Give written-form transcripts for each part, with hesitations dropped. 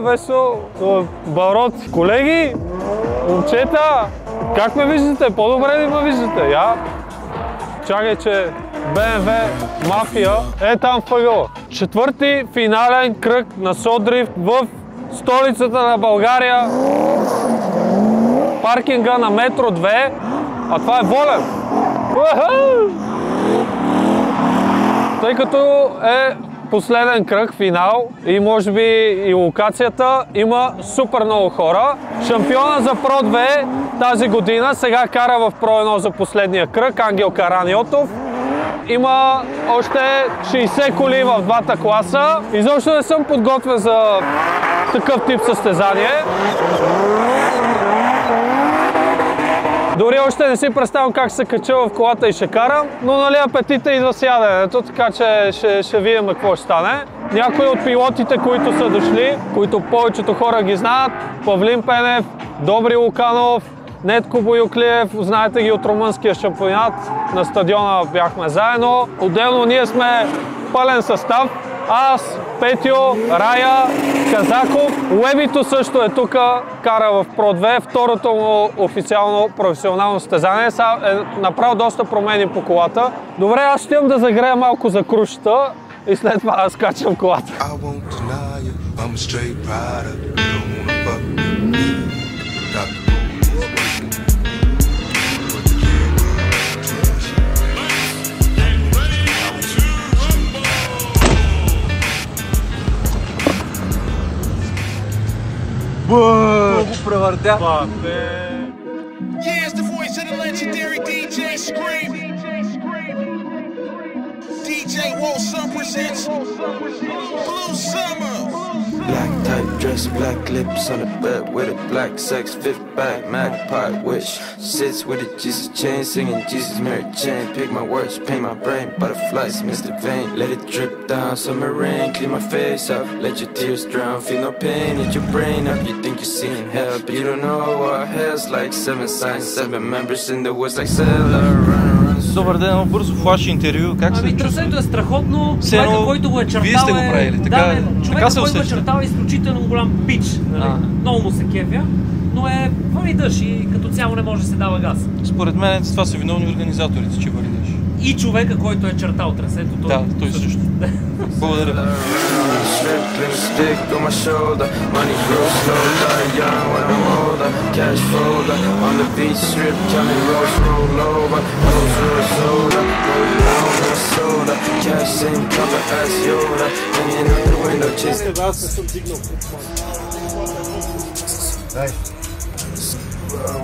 Весело, барот. Колеги, момчета, как ме виждате? По-добре ли ме виждате? Я? Чакай, че BMW Мафия е там въгъла. Четвърти финален кръг на содрифт в столицата на България. Паркинга на Метро 2, а това е Волен. Тъй като е последен кръг, финал и може би и локацията, има супер много хора. Шампиона за Pro 2 тази година сега кара в Pro 1 за последния кръг, Ангел Караниотов. Има още 60 коли в двата класа. Изобщо не съм подготвен за такъв тип състезание. Дори още не си представям как се кача в колата и ще карам, но нали апетита идва с яденето, така че ще видим какво ще стане. Някои от пилотите, които са дошли, които повечето хора ги знаят, Павлин Пенев, Добри Луканов, Нетко Боюклиев, знаете ги от румънския шампионат, на стадиона бяхме заедно. Отделно ние сме пълен състав. Аз, Петьо, Рая, Казаков, Лебито също е тук, кара в Pro 2, второто му официално професионално състезание. Е направил доста промени по колата. Добре, аз ще имам да загрея малко за крушата и след това аз качам колата. Много превъртя. Yeah, it's the voice of the legendary DJ Scream. DJ Walt Sun presents Blue Summer. Black tight dress, black lips on the bed with a black sex, fifth back, magpie wish. Sits with a Jesus chain, singing Jesus Mary chain. Pick my words, paint my brain, butterflies, Mr. Vain. Let it drip down, summer rain, clean my face up. Let your tears drown, feel no pain, hit your brain up. You think you're seeing hell, but you don't know what hell's like. 7 signs, 7 members in the woods like Sailor. Добър ден, бързо флаш интервю. Как се чувствате? Трасето е страхотно. Човека, който го е чертал, вие сте го правили, така, човека, който го е чертал, е изключително голям пич. Много му се кефя, но е вали дъжд и като цяло не може да се дава газ. Според мен това са виновни организаторите, че вали дъжд. И човека, който е чертал трасето. Да, той също. Благодаря.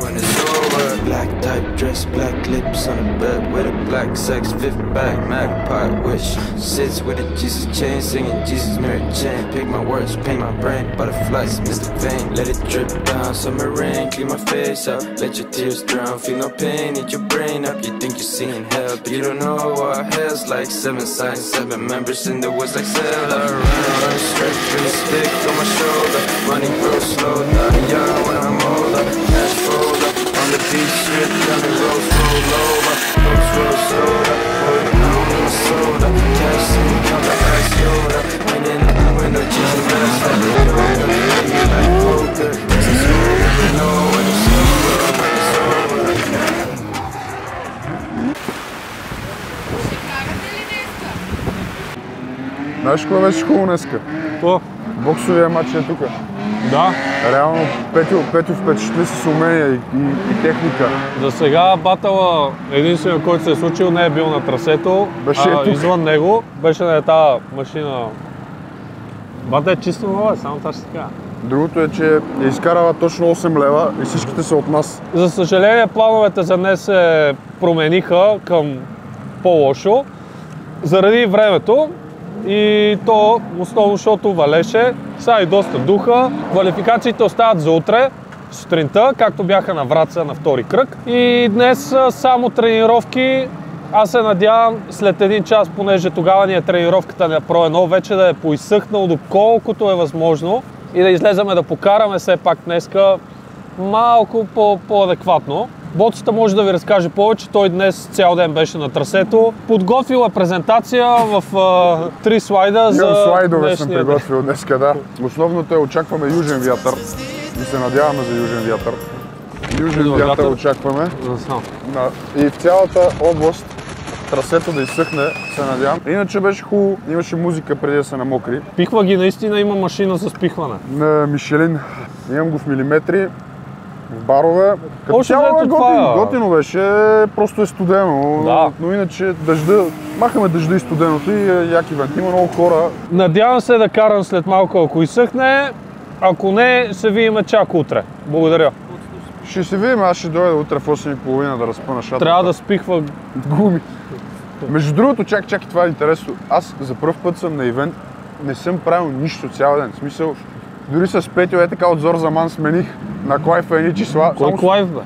When it's over, black type dress, black lips on the bed with a black sex, fifth back, magpie wish. Sits with a Jesus chain, singing Jesus Mary chain. Pick my words, paint my brain, butterflies, Mr. Vain. Let it drip down, summer rain, clean my face up. Let your tears drown, feel no pain, hit your brain up. You think you're seeing hell, but you don't know what hell's like. 7 signs, 7 members in the woods like Sailor. Run straight through the stick on my shoulder. Running real slow, not young when I'm older. Cash folder on the beach strip, coming roll over. Roll soda, put on my soda. Cash in, come to ice Yoda. And in the window, just rest like a window. Like poker, this is who you know when it's over, when it's over. Знаеш кое беше хубаво днеска? Какво? Боксовия матч е тук. Да. Реално Петю впечатли с умения и техника. За сега батъла единствено, който се е случил, не е бил на трасето, извън него беше на тази машина. Бата е чисто нова, само това ще така. Другото е, че е изкарала точно 8 лева и всичките са от нас. За съжаление, плановете за днес се промениха към по-лошо заради времето. И то основно, защото валеше, сега и доста духа. Квалификациите остават за утре, сутринта, както бяха на Враца на втори кръг. И днес само тренировки. Аз се надявам след един час, понеже тогава ни е тренировката на Pro 1, вече да е поизсъхнал доколкото е възможно и да излеземе да покараме все пак днеска малко по-адекватно. Боцата може да ви разкаже повече, той днес цял ден беше на трасето. Подготвила презентация в 3 слайда за Имам слайдове съм днешния приготвил днеска, да. Основното е очакваме южен вятър и се надяваме за южен вятър. Южен вятър очакваме. И в цялата област трасето да изсъхне, се надявам. Иначе беше хубаво, имаше музика преди да се намокри. Пихва ги, наистина има машина за спихване. На Мишелин. Имам го в милиметри, в барове. Като цяло е готино беше, просто е студено. Да. Но иначе дъжда, махаме дъжда и студеното и е як ивент. Има много хора. Надявам се да карам след малко, ако изсъхне. Ако не, се видим чак утре. Благодаря. Ще се видим, аз ще дойда утре в 8:30 да разпъна шатата. Трябва да спихва гуми. Между другото, чакай, това е интересно. Аз за пръв път съм на ивент, не съм правил нищо цял ден. В смисъл, дори с Петю е така от зор за ман смених на Клайфа едни числа. Кой Клайф бе?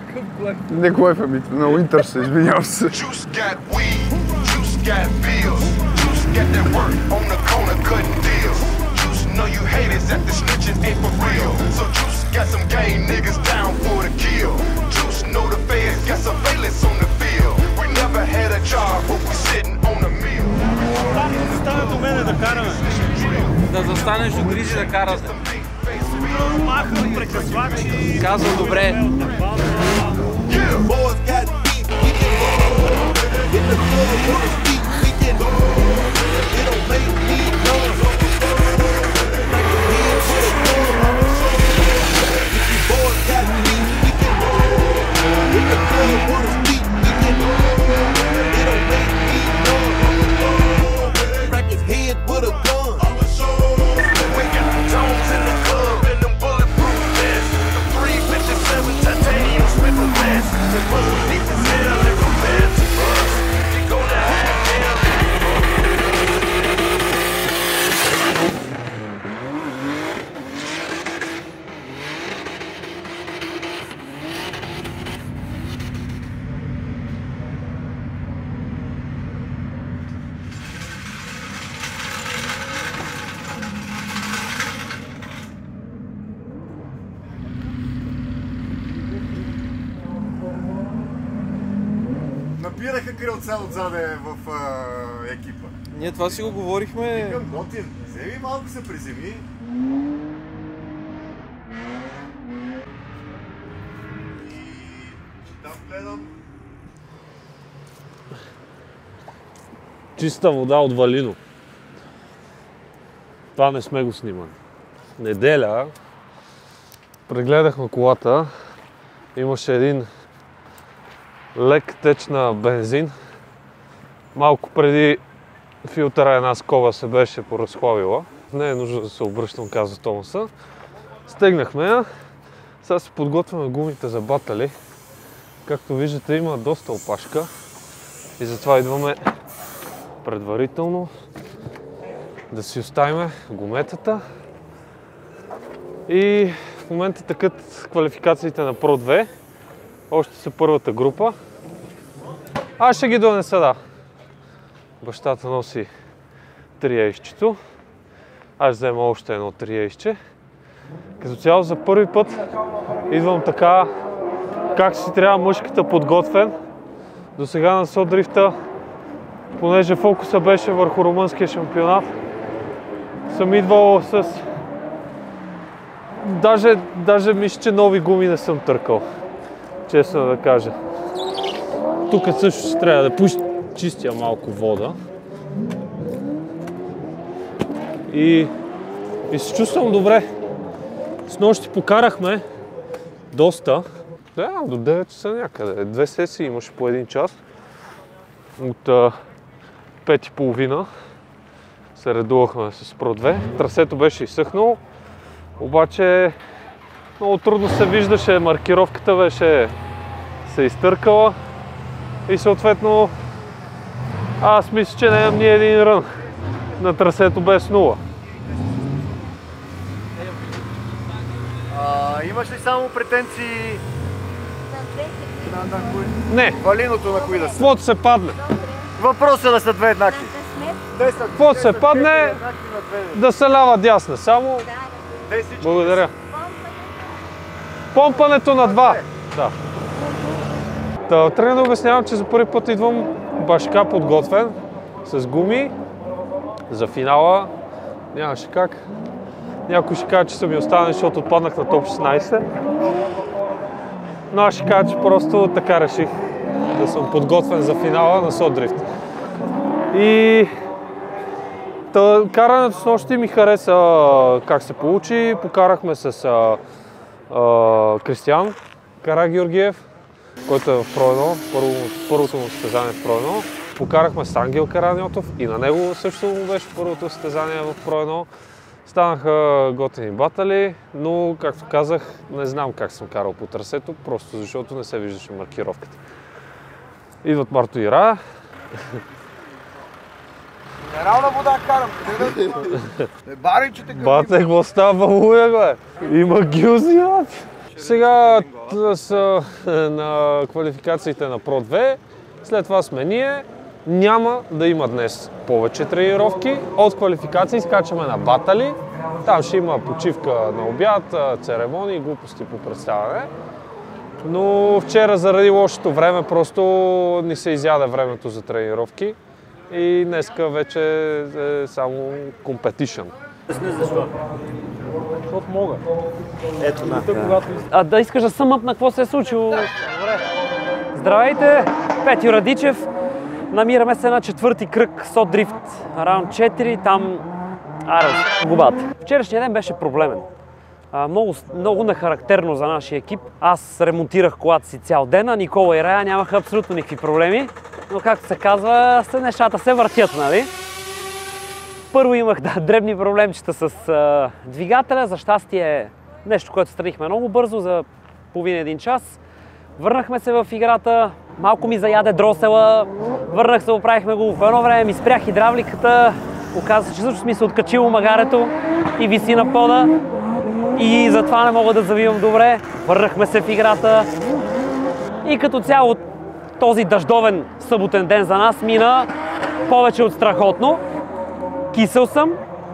Не Клайфа, на Уинтър се, извинявам се. Juice got weed, Juice got bills, Juice got that work on the corner cutting deals. Juice know you haters that the snitching ain't for real. So Juice got some gang niggas down for the kill. Juice know the feds got surveillance on the field. We never had a job, but we sitting on a meal. Стана до мене да караме. Да застанеш до грижи да караш. Махам прекъсвачи. Казва добре. Boys got beat, we can roll. In the club with the beat, we can roll. It don't make me noise. Like a head to the floor. If you boys got beat, we can roll. In the club with the beat, we can roll. It don't make me noise. Crack his head with a gun. We got Jones in the club and them bulletproof vests. The 357 titanium with the vest. The muscle deep as hell and compared to us. You go to high down. Напираха крилца отзаде в екипа. Ние това си го говорихме. Викам, готин, вземи малко се приземи. И там гледам. Чиста вода от Валино. Това не сме го снимали. Неделя прегледахме колата. Имаше един лек теч на бензин. Малко преди филтъра една скоба се беше поразхлавила. Не е нужно да се обръщам, каза Томаса. Стегнахме я. Сега си подготвяме гумите за батали. Както виждате, има доста опашка. И затова идваме предварително да си оставим гуметата. И в момента тъкат квалификациите на Pro 2. Още са първата група. Аз ще ги донеса, да. Бащата носи 3-ейсчето. Аз взема още едно 3-ейсче. Като цяло за първи път идвам така, как си трябва мъжката подготвен. До сега на содрифта, понеже фокуса беше върху румънския шампионат, съм идвал с... Даже мисля, че нови гуми не съм търкал. Честно да кажа. Тук също ще трябва да чистя малко вода. И се чувствам добре. Снощи покарахме доста. Да, до 9 часа някъде. 2 сесии имаше по 1 час. От 5:30 се редувахме с Pro 2. Трасето беше изсъхнало. Обаче много трудно се виждаше, маркировката беше се изтъркала и съответно аз мисля, че нямам ни един рън на трасето без 0. Имаш ли само претенции на кои? Не, Валиното на кои да са? каквото се падне. Въпросът е да са две еднакви. Каквото се падне, да се лява дясна. Само благодаря. Помпането на 2. Да. Тръгна да обяснявам, че за първи път идвам башка подготвен, с гуми, за финала. Нямаше как. Някой ще каже, че са ми останали, защото отпаднах на топ 16. Но аз ще кажа, че просто така реших да съм подготвен за финала на Содрифт. И карането с нощи ми хареса как се получи. Покарахме с Кристиян Карагеоргиев, който е в Про 1, първото му състезание в Про 1. Покарахме с Ангел Караньотов и на него също му беше първото състезание в Про 1. Станаха готини батали, но, както казах, не знам как съм карал по трасето, просто защото не се виждаше маркировката. Идват Марто и Ра. Минерална вода карам, къде да баричите къде? Бате, какво става, луя, бе? Има гюзи, бат! Сега са на квалификациите на Про 2, след това сме ние. Няма да има днес повече тренировки. От квалификации скачаме на батали. Там ще има почивка на обяд, церемонии, глупости по представяне. Но вчера заради лошото време просто ни се изяде времето за тренировки. И днеска вече е само competition. Защото мога. Ето на. Да искаш да съмъп на какво се е случило? Добре. Здравейте, Петю Радичев. Намираме се на четвърти кръг Содрифт, раунд 4, там губата. Вчерашният ден беше проблемен. Много нехарактерно за нашия екип. Аз ремонтирах колата си цял ден, а Никола и Рая нямаха абсолютно никакви проблеми. Но както се казва, нещата се въртят, нали? Първо имах дребни проблемчета с двигателя. За щастие нещо, което странихме много бързо, за половин-един час. Върнахме се в играта, малко ми заяде дросела, върнах се, оправихме го. В едно време ми спря хидравликата, оказа се, че също ми се откачило магарето и виси на пода. И затова не мога да завивам добре. Върнахме се в играта и като цяло този дъждовен съботен ден за нас мина повече от страхотно. Кисел съм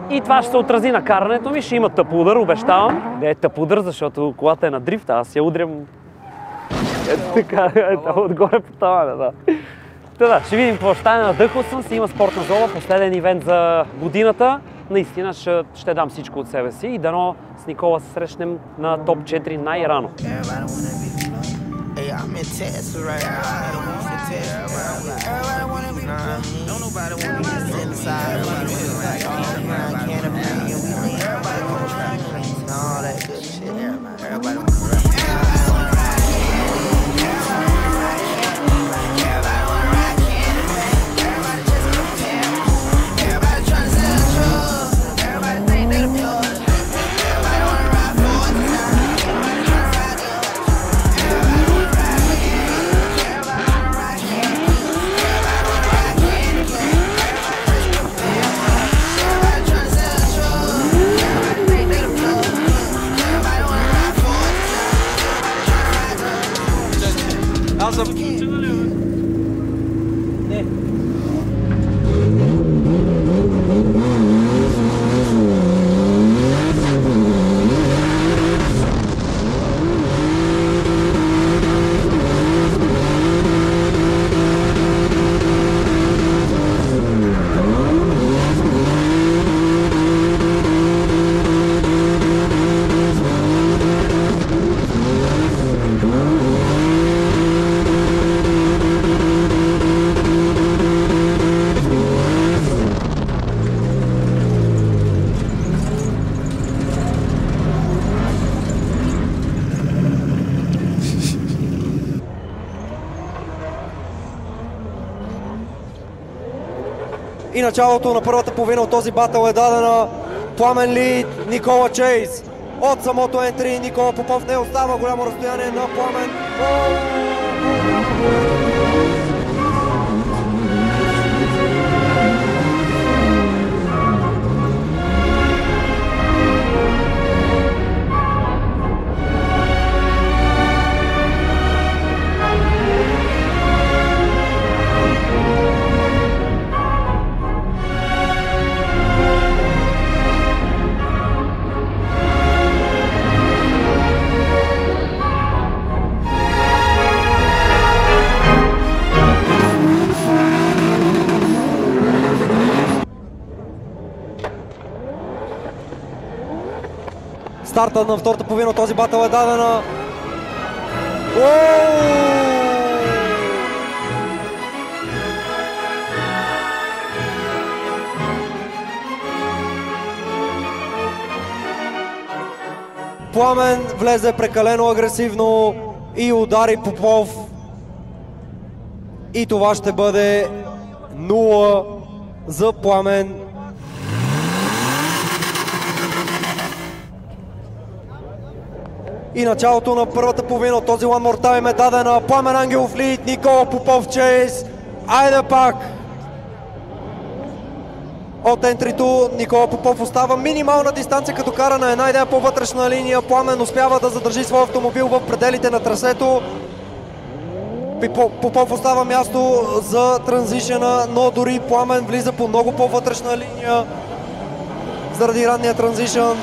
и това ще се отрази на карането ми. Ще има тъп удар, обещавам. Не е тъп удар, защото колата е на дрифт, аз я удрям така, отгоре по тавана, да. Да, ще видим какво ще стане. Надъхал съм си, има спортна зона, последен ивент за годината. Наистина ще дам всичко от себе си и дано с Никола се срещнем на топ 4 най-рано. И началото на първата половина от този батъл е дадена Пламен Ли, Никола Чейз. От самото ентри Никола Попов не остава голямо разстояние на Пламен. Старта на втората половина от този батъл е дадена. Пламен влезе прекалено агресивно и удари Попов. И това ще бъде 0 за Пламен. И началото на първата половина от този One More Time е дадена. Пламен Ангелов лид, Никола Попов чейз. Айде пак! От ентрито Никола Попов остава минимална дистанция, като кара на една идея по вътрешна линия. Пламен успява да задържи своя автомобил в пределите на трасето. Попов остава място за транзишена, но дори Пламен влиза по много по-вътрешна линия. Заради ранния транзишън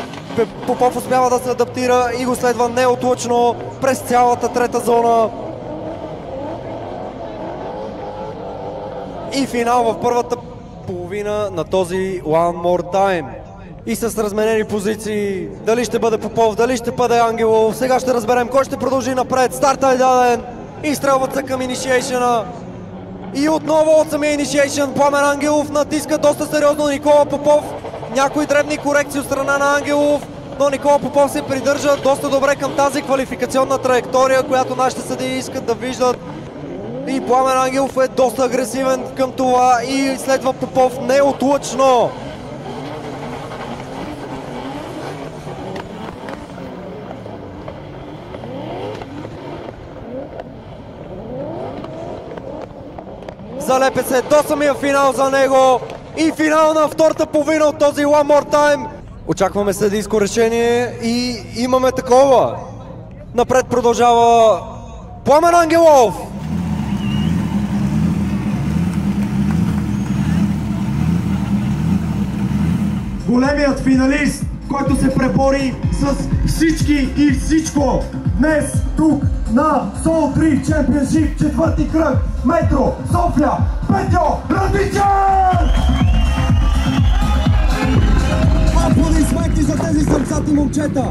Попов успява да се адаптира и го следва неотлъчно през цялата трета зона. И финал в първата половина на този One More Time. И с разменени позиции, дали ще бъде Попов, дали ще бъде Ангелов, сега ще разберем кой ще продължи напред. Старта е даден и стрелват се към инишиейшъна. И отново от самия инишиейшън Пламен Ангелов натиска доста сериозно Никола Попов. Някои дребни корекции от страна на Ангелов, но Никола Попов се придържа доста добре към тази квалификационна траектория, която нашите съдии искат да виждат. И Пламен Ангелов е доста агресивен към това и следва Попов неотлъчно. Залепе се до самия финал за него и финал на втората половина от този One More Time. Очакваме съдийско решение и имаме такова. Напред продължава Пламен Ангелов. Големият финалист, който се пребори с всички и всичко днес тук на Soul Drift Championship, четвърти кръг, Метро София, Петьо Радичев! Аплодисменти за тези сърцати момчета!